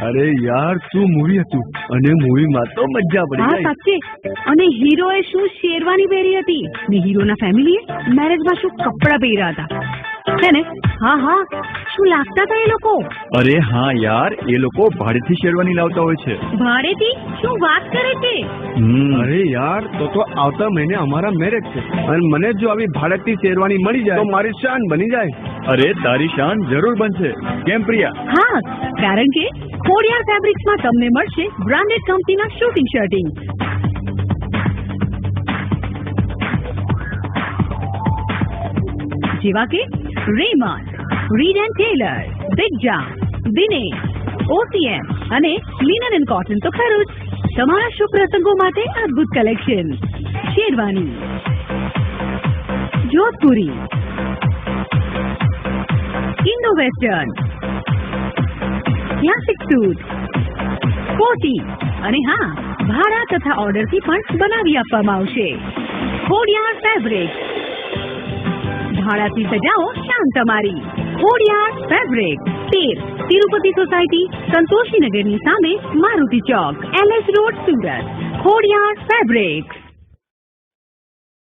અરે યાર શું મૂવી હતું, અને મૂવીમાં તો મજા પડી હા ગઈ. સાચે. અને હીરોએ શું શેરવાની પહેરી હતી ને હીરોના ફેમિલીએ મેરેજમાં શું કપડાં પહેર્યા હતા છે ને. હા હા, શું લાગતા હતા એ લોકો? અરે હા યાર, એ લોકો ભાડેથી શેરવાની લાવતા હોય છે. ભાડેથી? શું વાત કરે છે? અરે યાર, તો આવતા મહિને અમારા મેરેજ છે, અને મને જો આવી ભાડેથી શેરવાની મળી જાય તો મારી શાન બની જાય. અરે તારી શાન જરૂર બનશે. કેમ પ્રિયા? હા, કારણ કે ખોડિયાર ફેબ્રિક્સમાં તમને મળશે બ્રાન્ડેડ કંપનીના શૂટિંગ શર્ટિંગ, જેવા કે Raymond, Reid and Taylor, big jam, Dinesh, OCM અને લિનન એન્ડ કોટન તો ખરું જ. તમારા શુભ પ્રસંગો માટે અદ્ભુત collection. Sherwani, Jodhpuri, Indo western, classic suit, કોટી અને હા, ભાડા તથા ઓર્ડરથી પણ બનાવી આપવામાં આવશે. ખોડિયાર ફેબ્રિક, ભાડાથી સજાવો શાન તમારી. ખોડિયાર ફેબ્રિક, 13 તિરુપતિ સોસાયટી, સંતોષીનગરની સામે, મારુતિ ચોક, LS road, Surat. Khodiyar fabrics.